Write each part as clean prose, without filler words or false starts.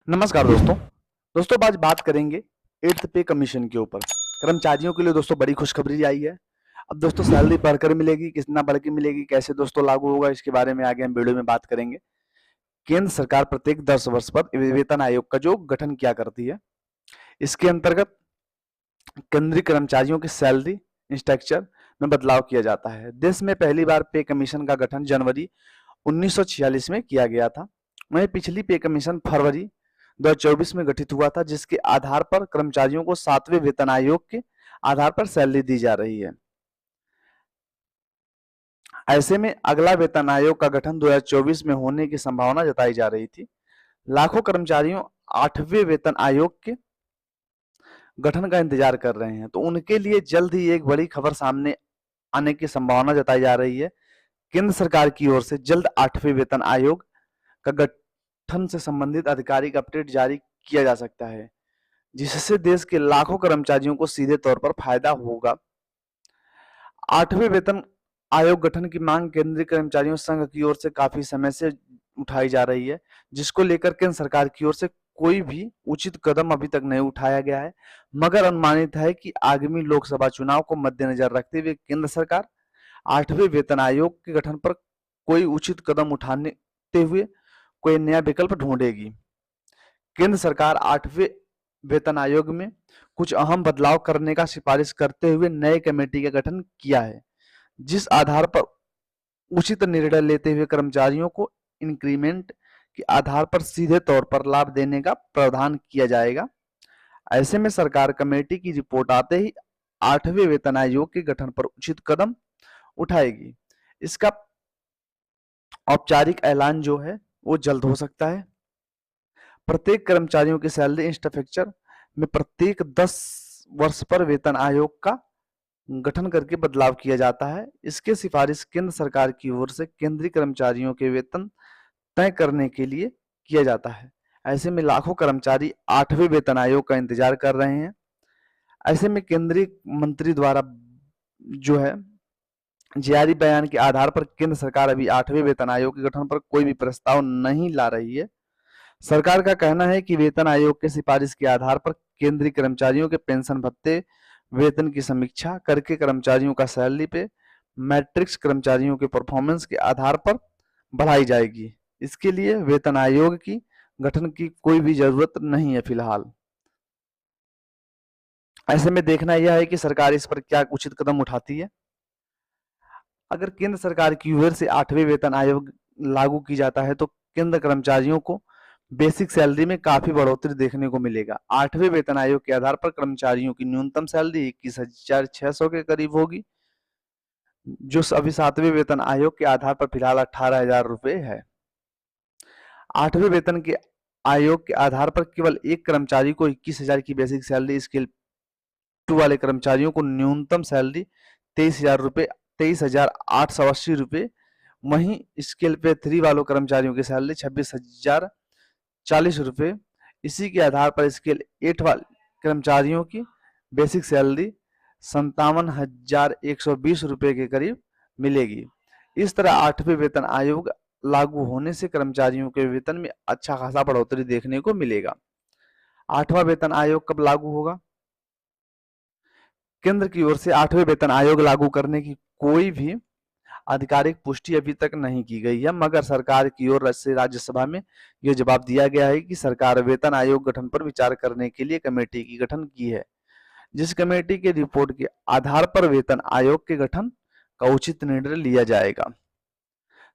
नमस्कार दोस्तों। आज बात करेंगे 8th पे कमीशन के ऊपर। कर्मचारियों के लिए दोस्तों बड़ी खुशखबरी आई है। अब दोस्तों सैलरी बढ़कर मिलेगी, कितना बढ़ के मिलेगी, कैसे दोस्तों लागू होगा, इसके बारे में आगे हम वीडियो में बात करेंगे। केंद्र सरकार प्रत्येक 10 वर्ष पर वेतन आयोग का जो गठन किया करती है, इसके अंतर्गत केंद्रीय कर्मचारियों की सैलरी स्ट्रक्चर में बदलाव किया जाता है। देश में पहली बार पे कमीशन का गठन जनवरी 1946 में किया गया था। वहीं पिछली पे कमीशन फरवरी 2024 में गठित हुआ था, जिसके आधार पर कर्मचारियों को 7वें वेतन आयोग के आधार पर सैलरी दी जा रही है। ऐसे में अगला वेतन आयोग का गठन 2024 में होने की संभावना जताई जा रही थी। लाखों कर्मचारियों 8वें वेतन आयोग के गठन का इंतजार कर रहे हैं, तो उनके लिए जल्द ही एक बड़ी खबर सामने आने की संभावना जताई जा रही है। केंद्र सरकार की ओर से जल्द 8वें वेतन आयोग का गठन से संबंधित आधिकारिक अपडेट जारी किया जा सकता है, जिससे देश के लाखों कर्मचारियों को सीधे तौर पर फायदा होगा। 8वें वेतन आयोग गठन की मांग केंद्रीय कर्मचारियों संघ की ओर से काफी समय से उठाई जा रही है, जिसको लेकर केंद्र सरकार की ओर से कोई भी उचित कदम अभी तक नहीं उठाया गया है। मगर अनुमानित है कि आगामी लोकसभा चुनाव को मद्देनजर रखते हुए केंद्र सरकार 8वें वेतन आयोग के गठन पर कोई उचित कदम उठाते हुए कोई नया विकल्प ढूंढेगी। केंद्र सरकार 8वें वेतन आयोग में कुछ अहम बदलाव करने का सिफारिश करते हुए नए कमेटी का गठन किया है, जिस आधार पर उचित निर्णय लेते हुए कर्मचारियों को इंक्रीमेंट के आधार पर सीधे तौर पर लाभ देने का प्रावधान किया जाएगा। ऐसे में सरकार कमेटी की रिपोर्ट आते ही 8वें वेतन आयोग के गठन पर उचित कदम उठाएगी। इसका औपचारिक ऐलान जो है वो जल्द हो सकता है। प्रत्येक कर्मचारियों की सैलरी स्ट्रक्चर में प्रत्येक 10 वर्ष पर वेतन आयोग का गठन करके बदलाव किया जाता है। इसके सिफारिश केंद्र सरकार की ओर से केंद्रीय कर्मचारियों के वेतन तय करने के लिए किया जाता है। ऐसे में लाखों कर्मचारी 8वें वेतन आयोग का इंतजार कर रहे हैं। ऐसे में केंद्रीय मंत्री द्वारा जो है जारी बयान के आधार पर केंद्र सरकार अभी 8वें वेतन आयोग के गठन पर कोई भी प्रस्ताव नहीं ला रही है। सरकार का कहना है कि वेतन आयोग के सिफारिश के आधार पर केंद्रीय कर्मचारियों के पेंशन भत्ते वेतन की समीक्षा करके कर्मचारियों का सैलरी पे मैट्रिक्स कर्मचारियों के परफॉर्मेंस के आधार पर बढ़ाई जाएगी। इसके लिए वेतन आयोग की गठन की कोई भी जरूरत नहीं है फिलहाल। ऐसे में देखना यह है कि सरकार इस पर क्या उचित कदम उठाती है। अगर केंद्र सरकार की ओर से 8वें वेतन आयोग लागू की जाता है तो केंद्र कर्मचारियों को बेसिक सैलरी में काफी बढ़ोतरी देखने को मिलेगा। 8वें वेतन आयोग के आधार पर कर्मचारियों की न्यूनतम सैलरी 21,600 के करीब होगी, जो अभी 7वें वेतन आयोग के आधार पर फिलहाल 18,000 रुपए है। 8वें वेतन के आयोग के आधार पर केवल एक कर्मचारी को 21,000 की बेसिक सैलरी, स्केल 2 वाले कर्मचारियों को न्यूनतम सैलरी 23,880 रुपए, वहीं स्केल पे 3 वालों कर्मचारियों की सैलरी 26,040 रुपए। इसी के आधार पर स्केल 8 वाले कर्मचारियों की बेसिक सैलरी 57,120 रुपए के करीब मिलेगी। इस तरह 8वें वेतन आयोग लागू होने से कर्मचारियों के वेतन में अच्छा खासा बढ़ोतरी देखने को मिलेगा। 8वां वेतन आयोग कब लागू होगा? केंद्र की ओर से 8वें वेतन आयोग लागू करने की कोई भी आधिकारिक पुष्टि अभी तक नहीं की गई है, मगर सरकार की ओर से राज्यसभा में यह जवाब दिया गया है कि सरकार वेतन आयोग गठन पर विचार करने के लिए कमेटी की गठन की है, जिस कमेटी के रिपोर्ट के आधार पर वेतन आयोग के गठन का उचित निर्णय लिया जाएगा।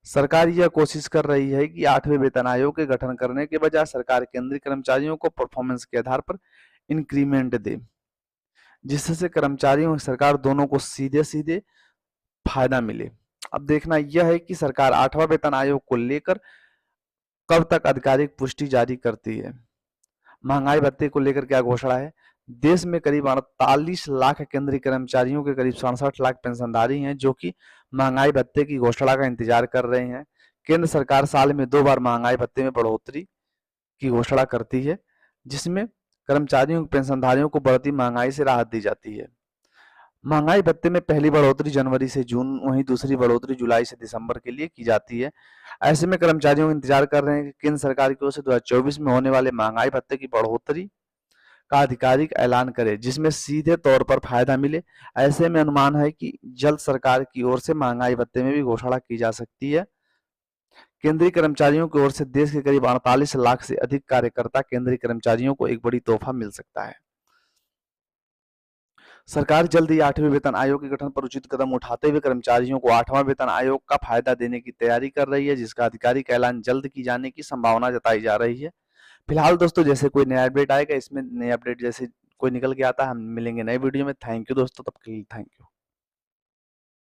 सरकार यह कोशिश कर रही है कि 8वें वेतन आयोग के गठन करने के बजाय सरकार केंद्रीय कर्मचारियों को परफॉर्मेंस के आधार पर इंक्रीमेंट दे, जिससे कर्मचारियों और सरकार दोनों को सीधे सीधे फायदा मिले। अब देखना यह है कि सरकार 8वां वेतन आयोग को लेकर कब तक आधिकारिक पुष्टि जारी करती है। महंगाई भत्ते को लेकर क्या घोषणा है? देश में करीब 48 लाख केंद्रीय कर्मचारियों के करीब 67 लाख पेंशनधारी हैं, जो कि महंगाई भत्ते की घोषणा का इंतजार कर रहे हैं। केंद्र सरकार साल में 2 बार महंगाई भत्ते में बढ़ोतरी की घोषणा करती है, जिसमें कर्मचारियों पेंशनधारियों को बढ़ती महंगाई से राहत दी जाती है। महंगाई भत्ते में पहली बढ़ोतरी जनवरी से जून, वहीं दूसरी बढ़ोतरी जुलाई से दिसंबर के लिए की जाती है। ऐसे में कर्मचारियों को इंतजार कर रहे हैं कि केंद्र सरकार की ओर से 2024 में होने वाले महंगाई भत्ते की बढ़ोतरी का आधिकारिक ऐलान करे, जिसमें सीधे तौर पर फायदा मिले। ऐसे में अनुमान है कि जल्द सरकार की ओर से महंगाई भत्ते में भी घोषणा की जा सकती है। केंद्रीय कर्मचारियों की ओर से देश के करीब 48 लाख से अधिक कार्यकर्ता केंद्रीय कर्मचारियों को एक बड़ी तोहफा मिल सकता है। सरकार जल्द ही 8वें वेतन आयोग के गठन पर उचित कदम उठाते हुए कर्मचारियों को 8वां वेतन आयोग का फायदा देने की तैयारी कर रही है, जिसका आधिकारिक ऐलान जल्द की जाने की संभावना जताई जा रही है। फिलहाल दोस्तों, जैसे कोई नया अपडेट आएगा, इसमें नए अपडेट जैसे कोई निकल के आता है, हम मिलेंगे नए वीडियो में। थैंक यू दोस्तों, तब के लिए थैंक यू।